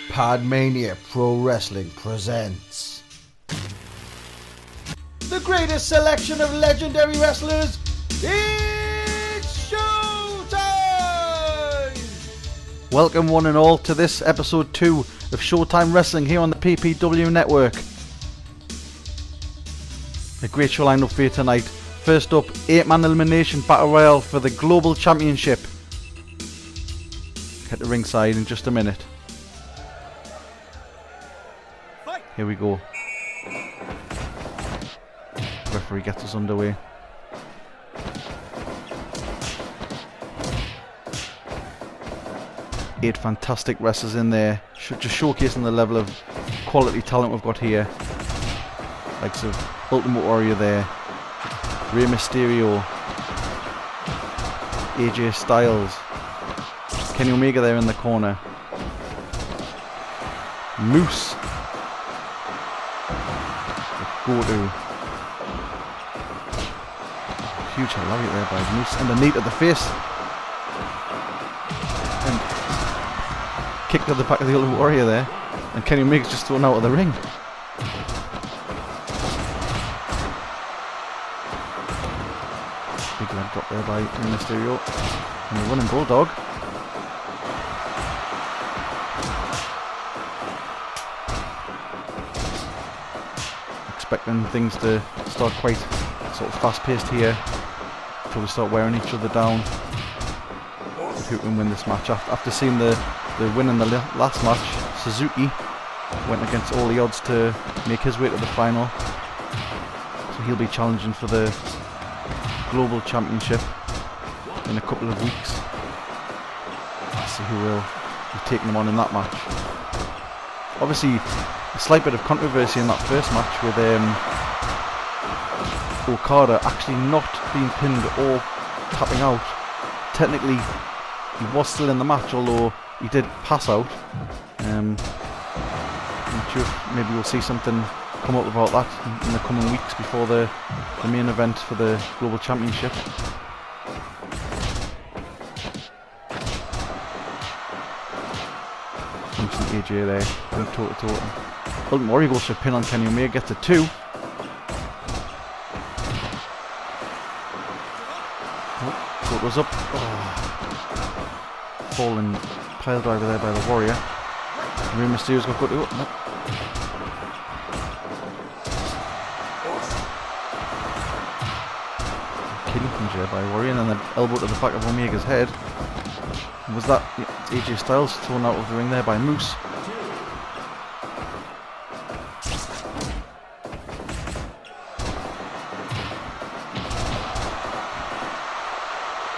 PodMania Pro-Wrestling presents the greatest selection of legendary wrestlers. It's Showtime! Welcome one and all to this episode 2 of Showtime Wrestling here on the PPW network. A great show lined up for you tonight. First up, 8-man elimination battle royale for the Global Championship. Head to ringside in just a minute. Here we go. Referee gets us underway. Eight fantastic wrestlers in there, just showcasing the level of quality talent we've got here. Likes of Ultimate Warrior there, Rey Mysterio, AJ Styles, Kenny Omega there in the corner, Moose, Go-To, huge lariat there by Moose, and a knee to the face, and kick to the back of the Ultimate Warrior there, and Kenny Omega's just thrown out of the ring. Big leg drop there by Rey Mysterio, and the running Bulldog. Expecting things to start quite sort of fast-paced here until we start wearing each other down. Who can win this match? After seeing the win in the last match, Suzuki went against all the odds to make his way to the final, so he'll be challenging for the Global Championship in a couple of weeks. Let's see who will be taking him on in that match. Obviously, a slight bit of controversy in that first match with Okada actually not being pinned or tapping out. Technically, he was still in the match, although he did pass out. I'm not sure if maybe we'll see something come up about that in the coming weeks before the main event for the Global Championship. Some AJ there, from toe to toe. Ultimate Warrior goes for a pin on Kenny Omega, gets a 2. Oh, goes up. Oh. Falling pile driver there by the Warrior. Rey Mysterio's got good. No. Killing punch there by Warrior, and then an elbow to the back of Omega's head. Was that AJ Styles thrown out of the ring there by Moose?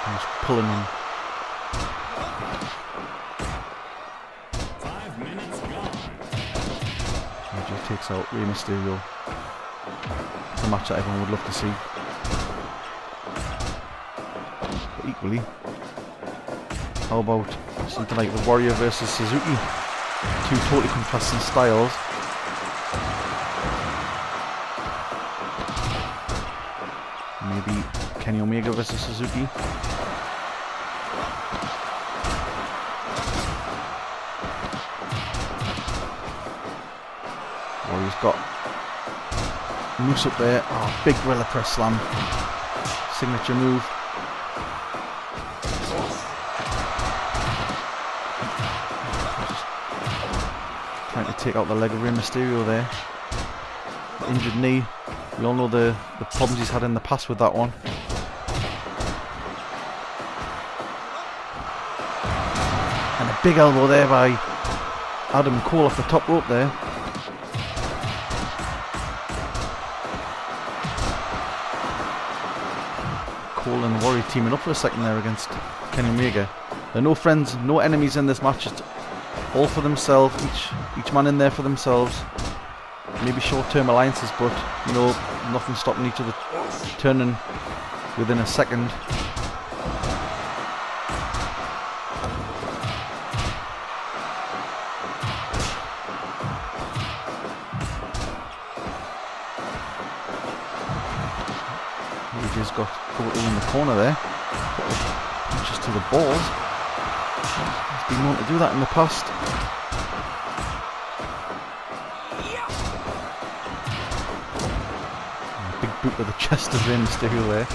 He's pulling him. 5 minutes gone. AJ takes out Rey Mysterio. It's a match that everyone would love to see. But equally, how about something like the Warrior versus Suzuki? Two totally contrasting styles. Maybe Kenny Omega versus Suzuki. Warrior's got Moose up there. Oh, big gorilla press slam. Signature move. Trying to take out the leg of Rey Mysterio there. The injured knee. We all know the problems he's had in the past with that one. And a big elbow there by Adam Cole off the top rope there. Cole and Warrior teaming up for a second there against Kenny Omega. There are no friends, no enemies in this match. Just all for themselves, each man in there for themselves. Maybe short-term alliances, but you know, nothing stopping each other turning within a second. AJ's got Go-To in the corner there. Punches to the balls. He's been known to do that in the past. boot to the chest of Rey Mysterio there.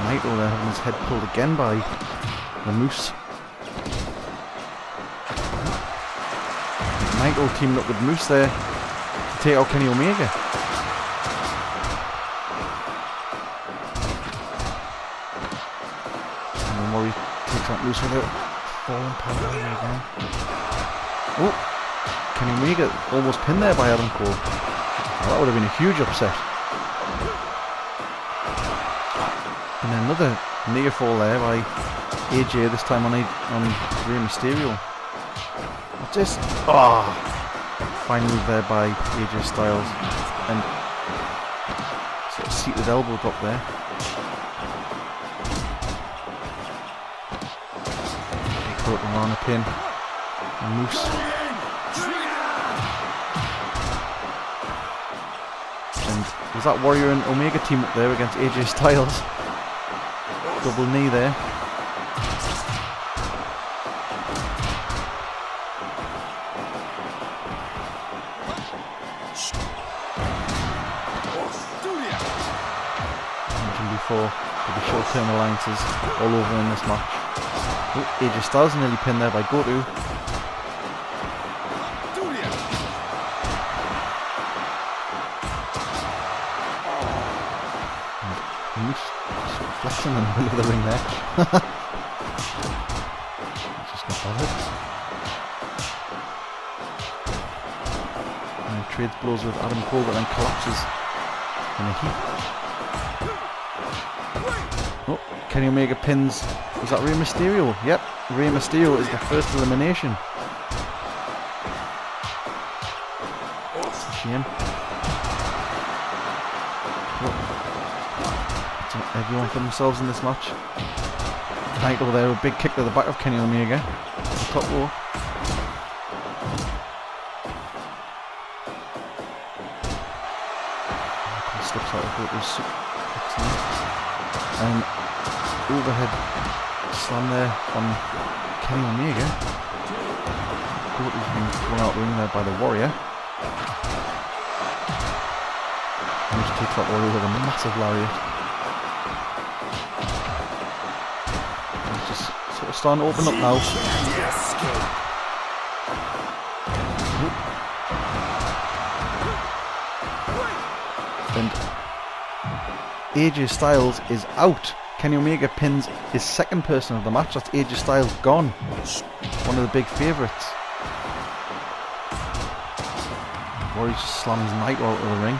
Naito there having his head pulled again by the Moose. Naito teaming up with Moose there to take out Kenny Omega. And then Murray takes out Moose with a falling power again. Oh, Kenny Omega almost pinned there by Adam Cole. Well, that would have been a huge upset. And then another near fall there by AJ, this time on Rey Mysterio. Just fine move there by AJ Styles, and sort of seated elbow drop there. Big hook around the pin. And Moose. And was that Warrior and Omega team up there against AJ Styles? Double knee there. Before with the Showtime alliances all over in this match. Oh, AJ Styles nearly pinned there by Goto. And Moose just flexing in the middle of the ring there. Just not bothered. And he trades blows with Adam Cole, but then collapses in a heap. Oh, Kenny Omega pins. Was that Rey Mysterio? Yep, Rey Mysterio is the first elimination. It's a shame. Oh. Everyone for themselves in this match. Naito there, a big kick to the back of Kenny Omega. The top row. Slips out of Goto's suit. And overhead slam there on Kenny Omega. Goto's been thrown out the ring there by the Warrior. And just takes that Warrior with a massive lariat. And it's just sort of starting to open up now. And AJ Styles is out. Kenny Omega pins his second person of the match. That's AJ Styles gone. One of the big favourites. Warrior just slams Naito out of the ring.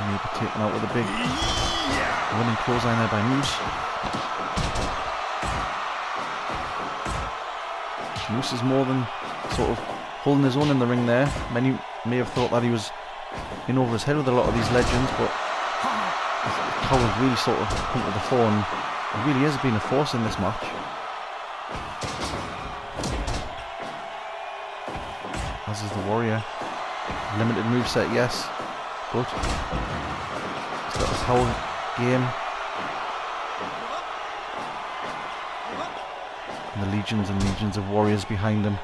Omega taken out with a big running clothesline there by Moose. Moose is more than sort of holding his own in the ring there. Many may have thought that he was in over his head with a lot of these legends, but his powers really sort of come to the fore, and he really has been a force in this match. As is the Warrior. Limited moveset, yes, but he's got the power game. And the legions and legions of warriors behind him.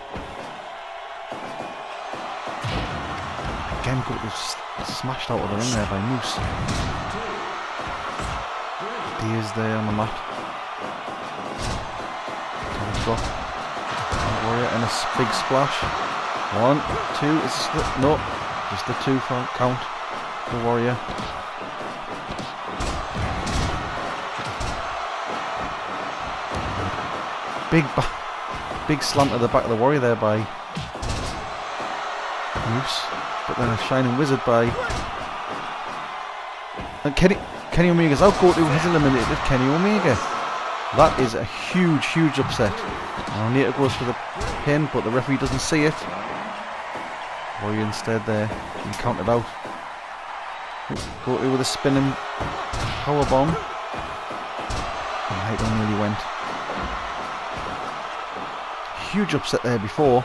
Again, Goto's smashed out of the ring there by Moose. Diaz there on the mat. Drop. And Warrior and a big splash. 1, 2. Is this no, just the 2 for count. The Warrior. Big slant at the back of the Warrior there by Moose, but then a Shining Wizard by... And Kenny Omega's out. Goto has eliminated Kenny Omega. That is a huge upset. And Naito goes for the pin, but the referee doesn't see it. Warrior instead there, being counted out. Goto with a spinning powerbomb. And Naito nearly went. Huge upset there before.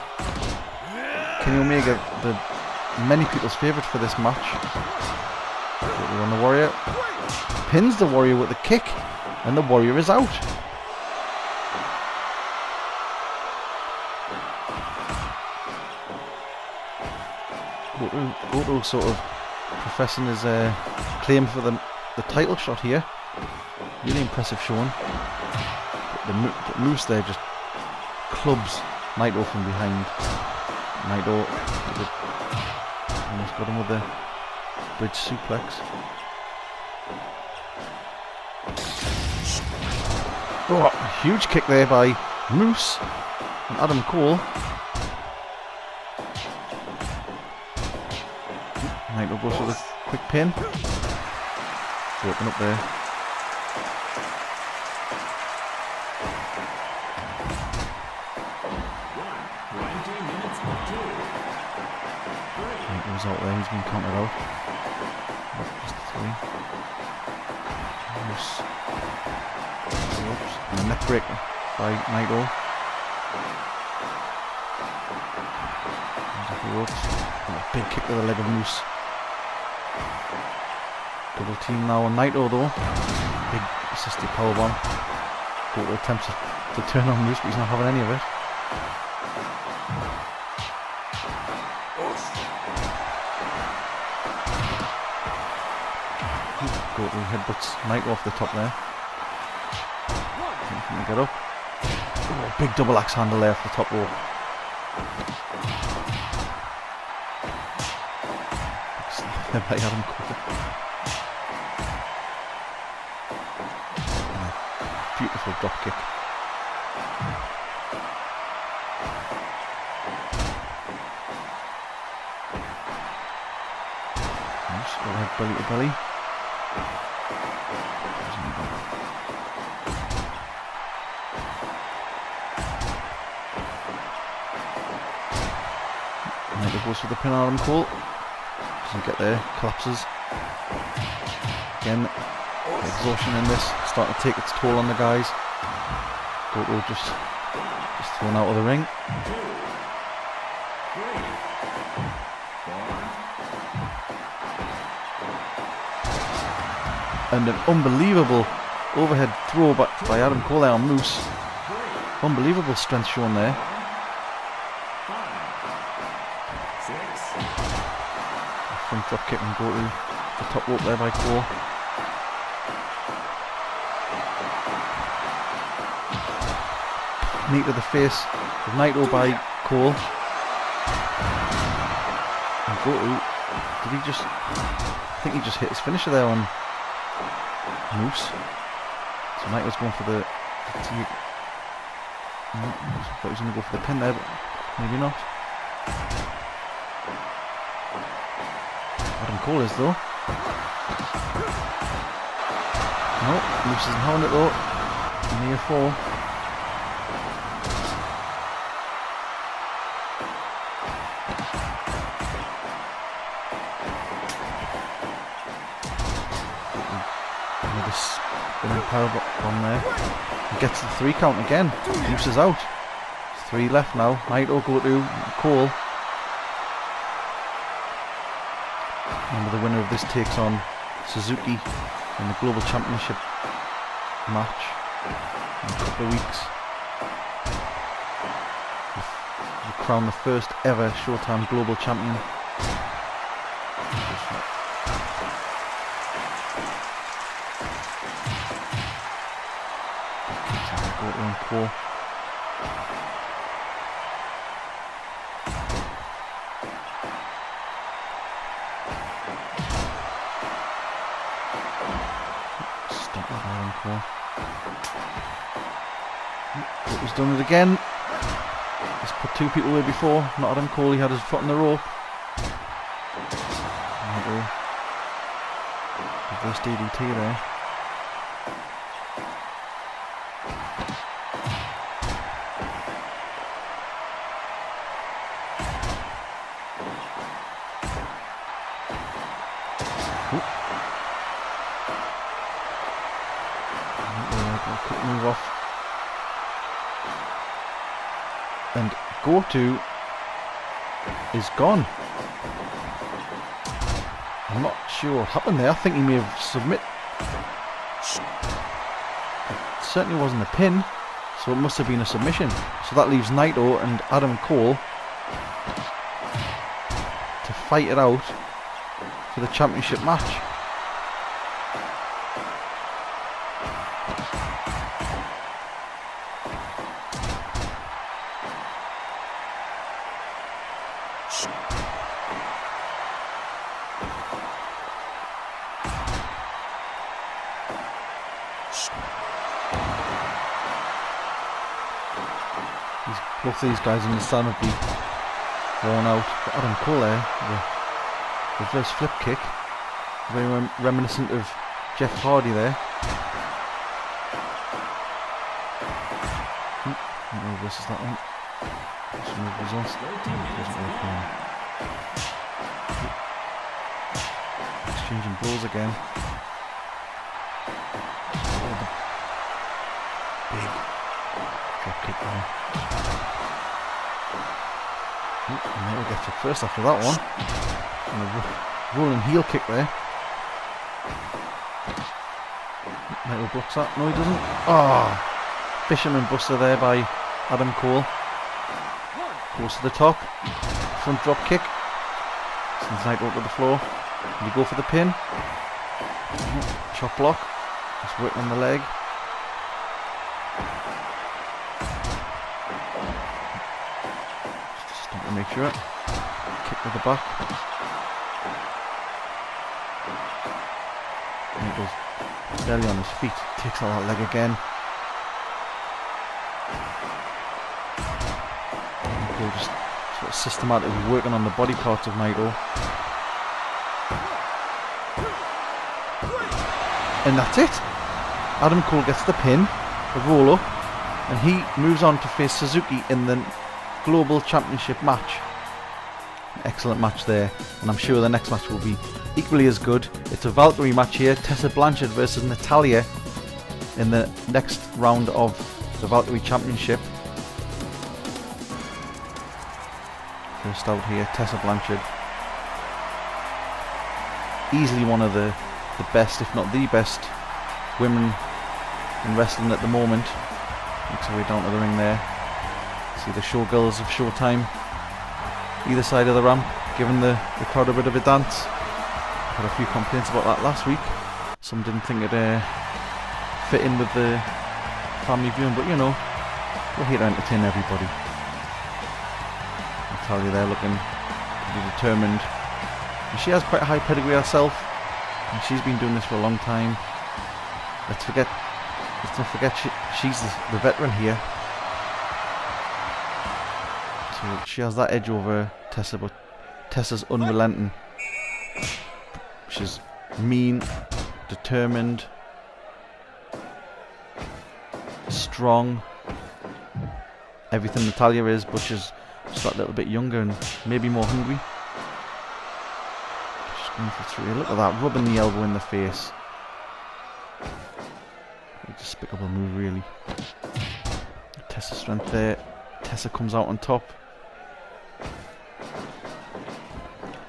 Kenny Omega, the many people's favourite for this match. Goto on the Warrior. Pins the Warrior with a kick, and the Warrior is out. Goto sort of professing his claim for the title shot here. Really impressive showing. But Moose there just clubs Naito from behind. Naito almost got him with the bridge suplex. Oh, a huge kick there by Moose and Adam Cole. Naito goes for the quick pin. Broken up there. Naito's out there, he's been counted out. Just 3. Moose. Oops. And a neck breaker by Naito. Oh, big kick to the leg of Moose. Double team now on Naito though. Big assisted powerbomb. Goto attempts to turn on Moose, but he's not having any of it. Goto headbutts Naito off the top there. Can he get up? Oh, big double axe handle there off the top rope. Big slap there by Adam Cole. Beautiful drop kick. Nice, overhead belly to belly. Naito goes for the pin on Adam Cole. Doesn't get there, collapses. Again, exhaustion in this, starting to take its toll on the guys. Goto just thrown out of the ring. And an unbelievable overhead throw by Adam Cole there on Moose. Unbelievable strength shown there. A front drop kick and Goto. The top rope there by Cole. Knee to the face of Naito by Cole. And Goto, did he just... I think he just hit his finisher there on Moose. So Naito's going for the I thought he was going to go for the pin there, but maybe not. Adam Cole is though. No, Moose isn't having it though. Near fall. Powerbomb there. He gets the 3 count again. Moose is out. 3 left now. Naito, Goto, Cole. Remember, the winner of this takes on Suzuki in the Global Championship match in a couple of weeks. We crown the first ever Showtime Global Champion. Cole. Stop that Adam Cole. He's done it again. He's put 2 people away before. Not Adam Cole, he had his foot on the rope. Reverse DDT there. Quick move off. And Goto is gone. I'm not sure what happened there. I think he may have submitted. It certainly wasn't a pin, so it must have been a submission. So that leaves Naito and Adam Cole to fight it out for the championship match. Both of these guys understand would be worn out. But Adam Cole there, the reverse flip kick, very reminiscent of Jeff Hardy there. No versus that one. Some of results. Doesn't work on. Exchanging blows again. Oh, the big drop kick there. And there we get it first after that one. And a rolling heel kick there. Naito blocks that. No, he doesn't. Oh! Fisherman buster there by Adam Cole. Goes to the top. Front drop kick. Sends Naito to the floor. And you go for the pin. Chop block. Just working on the leg. To make sure. Kick with the back. And he goes barely on his feet. Takes out that leg again. And Cole just sort of systematically working on the body parts of Naito. And that's it. Adam Cole gets the pin, the roll up, and he moves on to face Suzuki in the Global Championship match. Excellent match there, and I'm sure the next match will be equally as good. It's a Valkyrie match here, Tessa Blanchard versus Natalya in the next round of the Valkyrie Championship. First out here, Tessa Blanchard. Easily one of the best, if not the best, women in wrestling at the moment. Makes her way down to the ring there. See the showgirls of Showtime either side of the ramp, giving the crowd a bit of a dance. Had a few complaints about that last week. Some didn't think it fit in with the family viewing, but you know, we're here to entertain everybody. Natalya there looking pretty determined. And she has quite a high pedigree herself, and she's been doing this for a long time. Let's not forget she's the veteran here. So she has that edge over Tessa, but Tessa's unrelenting. She's mean, determined, strong, everything Natalya is, but she's just that little bit younger and maybe more hungry. She's going for three. Look at that, rubbing the elbow in the face. Despicable move, really. Tessa's strength there. Tessa comes out on top.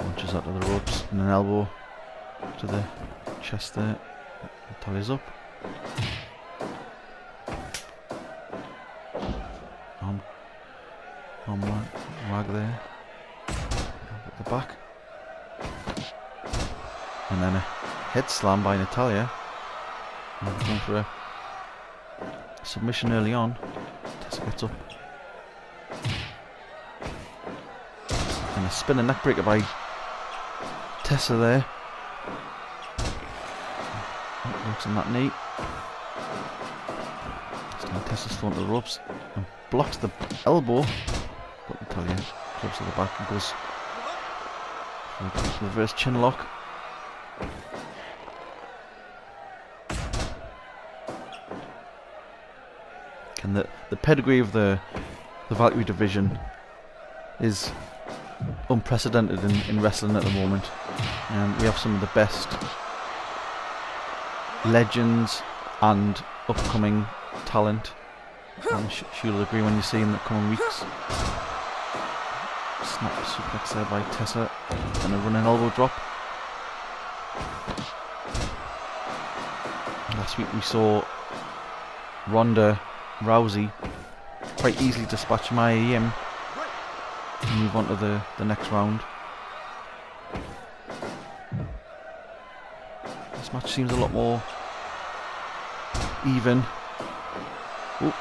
Launches out to the ropes and an elbow to the chest there. Natalya's up. Arm wag there. At the back. And then a head slam by Natalya. And we're going for a submission early on. Tessa gets up. And a spinning neckbreaker by Tessa there. Works on that knee. Tessa's thrown to the ropes and blocks the elbow. But Natalya clubs to the back and goes for a reverse chin lock. And the pedigree of the Valkyrie division is unprecedented in wrestling at the moment. We have some of the best legends and upcoming talent. I'm sure you'll agree when you see in the coming weeks. Snap suplex there by Tessa and a running elbow drop. last week we saw Ronda Rousey quite easily dispatch Mia Yim and move on to the next round. This match seems a lot more even. Ooh.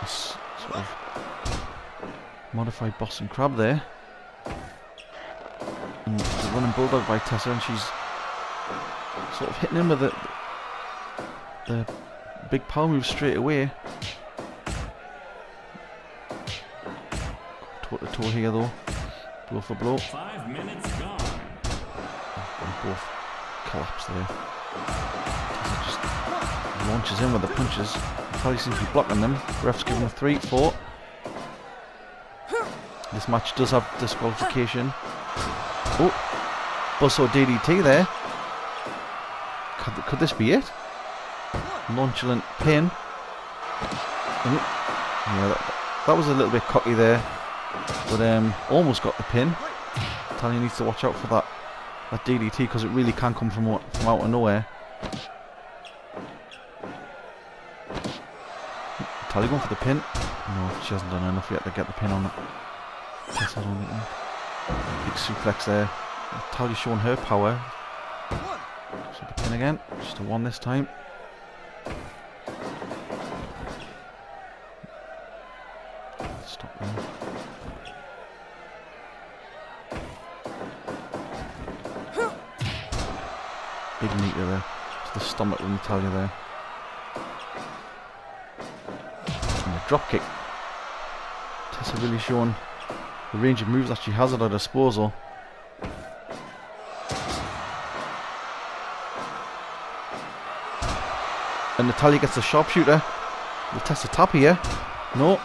This sort of modified Boston Crab there. And the running bulldog by Tessa, and she's sort of hitting him with the big power move straight away. Toe to toe here though, blow for blow. 5 minutes gone. And both collapse there. Tessa just launches in with the punches. Natalya seems to be blocking them. Ref's giving a 3, 4. This match does have disqualification. Oh, Buzzsaw DDT there. Could this be it? Nonchalant pin. Yeah, that was a little bit cocky there, but almost got the pin. Natalya needs to watch out for that DDT because it really can come from out of nowhere. Natalya going for the pin. No, she hasn't done enough yet to get the pin on it. Tessa, I don't think. Big suplex there. Natalya showing her power. So the pin again. Just a 1 this time. Stop there. Big meter there. To the stomach with Natalya there. And a drop kick. Tessa really showing the range of moves that she has at her disposal. And Natalya gets the sharpshooter. Will Tessa tap here? No.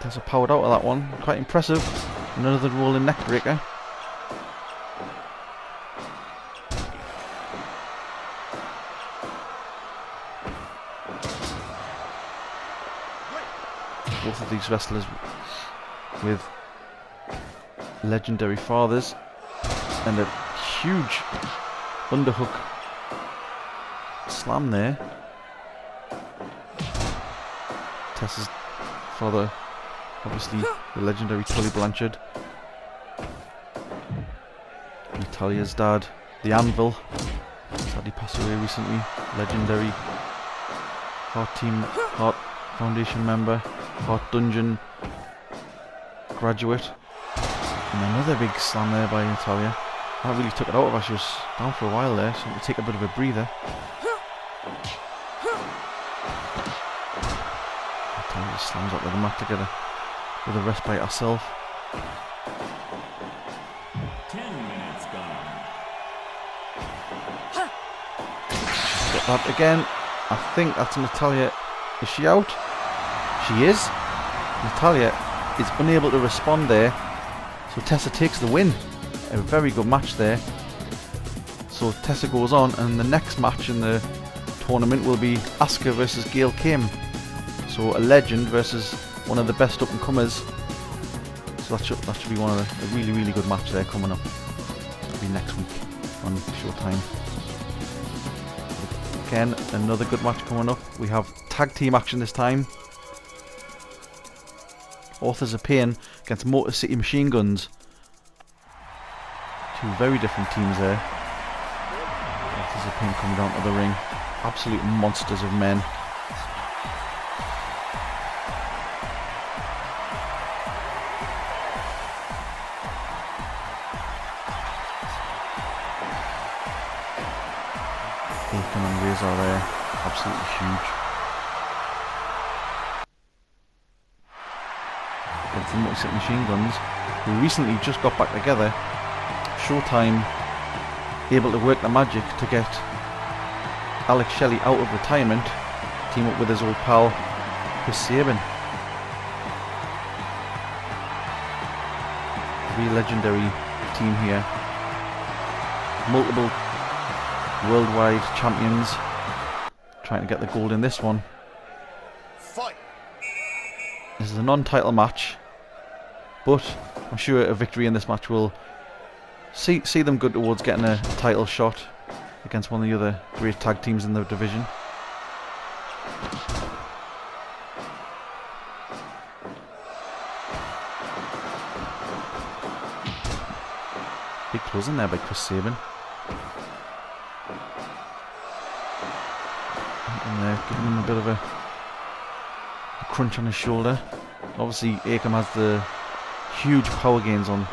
Tessa powered out of that one. Quite impressive. Another rolling neck breaker. Both of these wrestlers with legendary fathers, and a huge underhook slam there. Tessa's father, obviously the legendary Tully Blanchard. Natalya's dad, the Anvil, sadly passed away recently. Legendary Heart Foundation member, Heart Dungeon graduate. And another big slam there by Natalya. That really took it out of her. She was down for a while there, so to take a bit of a breather. Natalya just slams up with the mat to get a respite herself. 10 minutes gone. Got that again. I think that's Natalya. Is she out? She is. Natalya is unable to respond there. So Tessa takes the win. A very good match there. So Tessa goes on, and the next match in the tournament will be Asuka versus Gail Kim. So a legend versus one of the best up and comers. So that should be a really, really good match there coming up. It'll be next week on Showtime. Again, another good match coming up. We have tag team action this time. Authors of Pain against Motor City Machine Guns. Two very different teams there. Authors of Pain coming down to the ring. Absolute monsters of men. Aiken and Razor there. Absolutely huge. Against the Motor City Machine Guns, who recently just got back together. Showtime able to work the magic to get Alex Shelley out of retirement, team up with his old pal Chris Sabin. Really legendary team here. Multiple worldwide champions trying to get the gold in this one. Fight. This is a non-title match, but I'm sure a victory in this match will see them good towards getting a title shot. against one of the other great tag teams in the division. Big close in there by Chris Sabin. And they're giving him a bit of a crunch on his shoulder. Obviously, Akam has the huge power gains on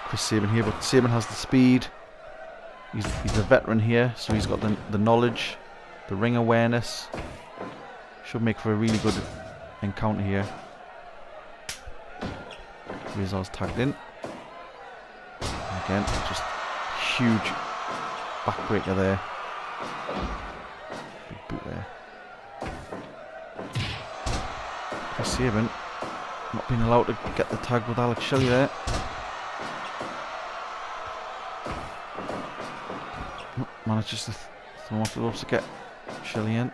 Chris Sabin here, but Sabin has the speed. He's a veteran here, so he's got the knowledge, the ring awareness. Should make for a really good encounter here. Razor's tagged in. Again, just huge backbreaker there. Big boot there. Chris Sabin not being allowed to get the tag with Alex Shelley there. Manages to throw off the ropes to get Shelley in.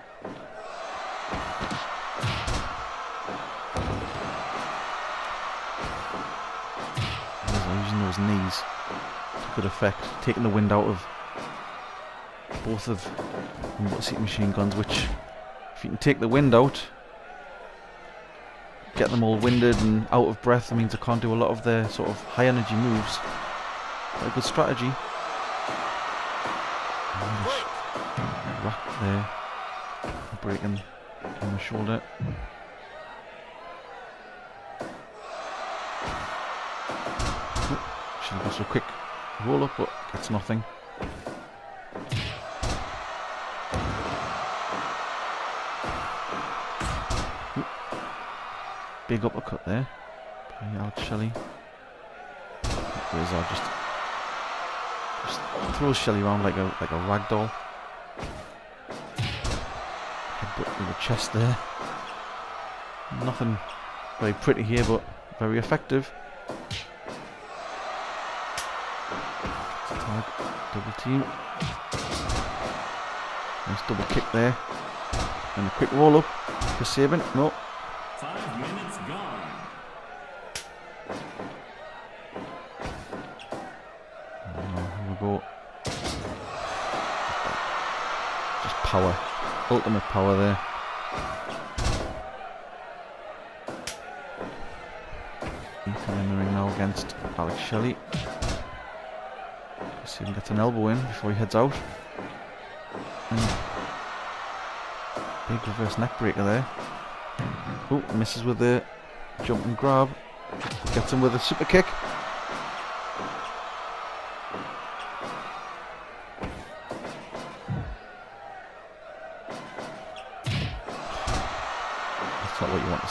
Using those knees to good effect, taking the wind out of both of the Motor City Machine Guns, which, if you can take the wind out, get them all winded and out of breath, it means they can't do a lot of their sort of high energy moves. Quite a good strategy. Rack there, breaking on the shoulder. Should have got a quick roll up, but gets nothing. Big uppercut there by Alex Shelley. Razor just throws Shelley around like a rag doll. Headbutt to the chest there. Nothing very pretty here, but very effective. Tag, double team. Nice double kick there. And a quick roll up for Sabin. No. 5 minutes gone. Here we go. Just power. Ultimate power there. Ethan in the ring now against Alex Shelley. See if he gets an elbow in before he heads out. And big reverse neck breaker there. Oh, misses with the jump and grab. Gets him with a super kick. That's not what you want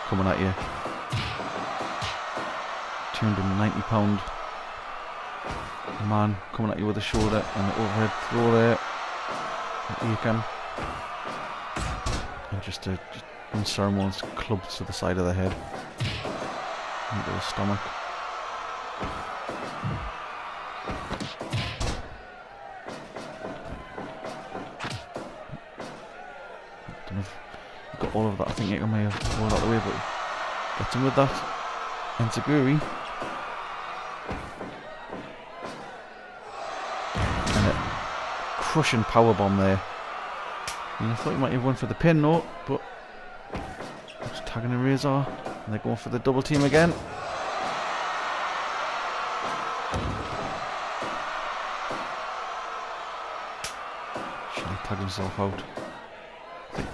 coming at you. 290-pound man coming at you with a shoulder and the overhead throw there. Akam. And just unceremonious clubs to the side of the head. Into the stomach. Don't know if he got all of that. I think Akam may have rolled out the way, but gets him with that. Enziguri. And a crushing powerbomb there. And I thought he might have won for the pin, no, but just tagging in Razor, and they're going for the double team again. Shelley tagged himself out. I think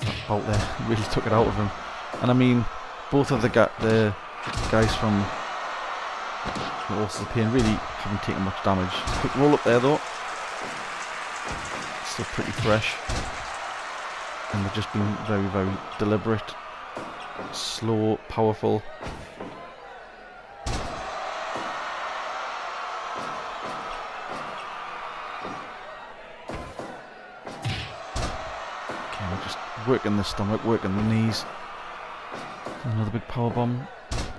that bout there really took it out of him. And I mean, both of the guys from the Horses of Pain really haven't taken much damage. Quick roll up there though. Still pretty fresh. And they've just been very, very deliberate. Slow, powerful. Okay, we're just working the stomach, working the knees. Another big power bomb.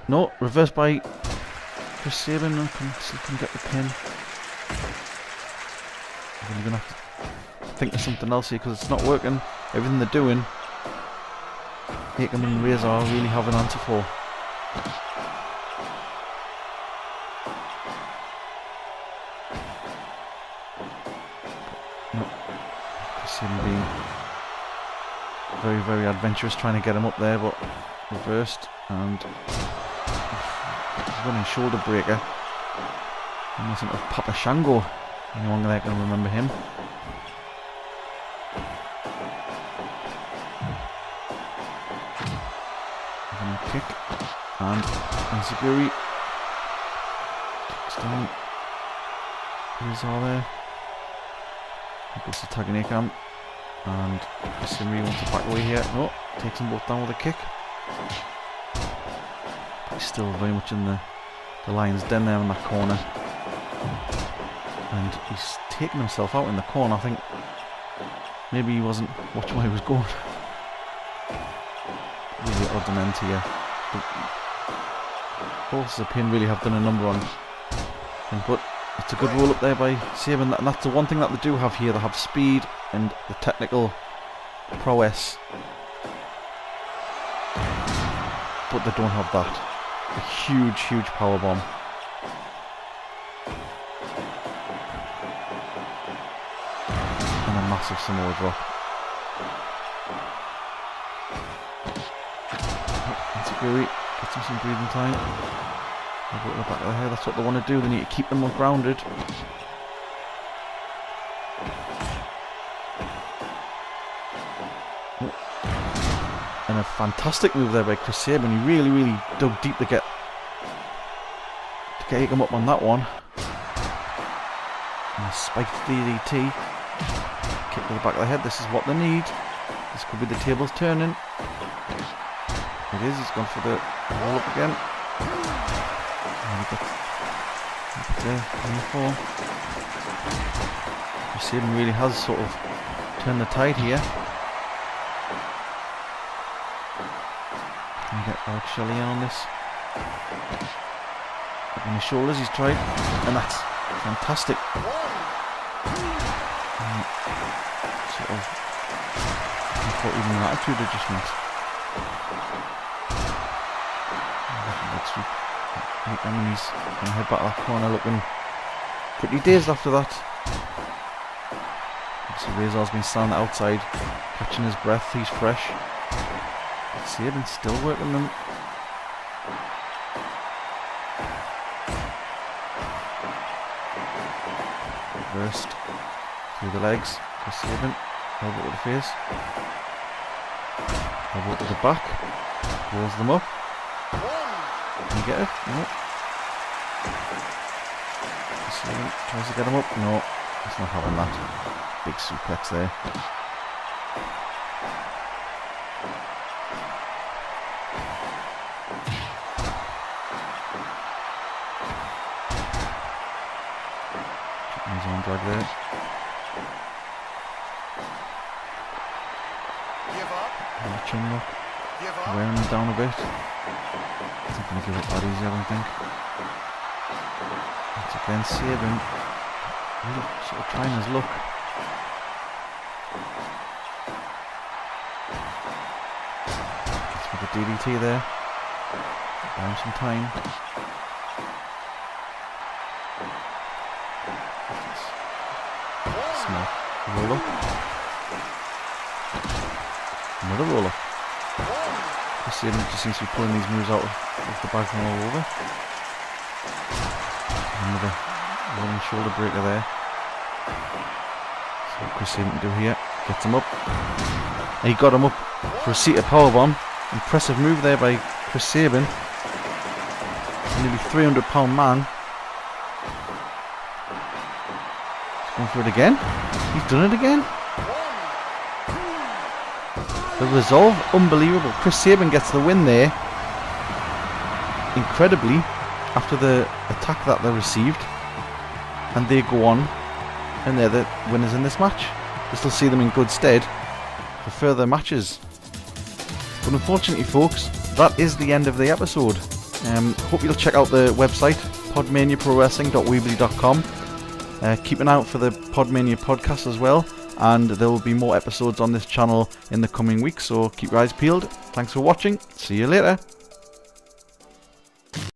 No, reversed by Chris Sabin. Still can get the pin. I'm gonna have to think of something else here because it's not working. Everything they're doing, Akam and Razor really have an answer for. Saban being very, very adventurous, trying to get him up there, but reversed, and he's running shoulder breaker. Almost of Papa Shango. Anyone there can remember him? Having a kick, and Enziguri kicks down. Here's all there. Goes to Taganekam, and Simri wants to back away here. No, takes them both down with a kick. But he's still very much in the lion's den there in that corner. And he's taking himself out in the corner. I think maybe he wasn't watching where he was going. Really odd an end here. The forces of pain really have done a number on him, but it's a good roll up there by Saban, and that's the one thing that they do have here. They have speed and the technical prowess, but they don't have that. A huge, huge power bomb. And a massive Samoa drop. Enziguri gets him some breathing time. Over at the back of the head, that's what they want to do. They need to keep them grounded. Oh. And a fantastic move there by Chris Saban. He really, really dug deep to get him up on that one. And a spiked DDT. Kick to the back of the head. This is what they need. This could be the tables turning. It is. He's gone for the roll up again. Saban really has sort of turned the tide here. Can we get Alex Shelley in on this? Up on his shoulders he's tried, and that's fantastic. Sort of, I thought even an attitude adjustment. I mean, he's going to head back to that corner looking pretty dazed after that. So Razor's been standing outside, catching his breath, he's fresh. Saban's still working them. Reversed through the legs for Saban. Elbow to the face. Elbow to the back. Rolls them up. Can you get it? No. Saban tries to get him up. No, he's not having that. Big suplex there. His own drag there. And a chin lock. Wearing him down a bit. He's not going to give it that easy, I don't think. Once again, Saban really sort of trying his luck. Gets with the DDT there. Buy him some time. Small roll up. Another roll up. Chris Saban just seems to be pulling these moves out of the bag from all over. Another running shoulder breaker there. So what Chris Saban can do here, gets him up. And he got him up for a seated powerbomb. Impressive move there by Chris Saban. Nearly 300-pound man. He's going for it again. He's done it again. The resolve, unbelievable. Chris Saban gets the win there. Incredibly, after the attack that they received. And they go on, and they're the winners in this match. This will see them in good stead for further matches. But unfortunately, folks, that is the end of the episode. Hope you'll check out the website, PodManiaPro-Wrestling.weebly.com. Keep an eye out for the PodMania Podcasts as well, and there will be more episodes on this channel in the coming weeks, so keep your eyes peeled. Thanks for watching. See you later.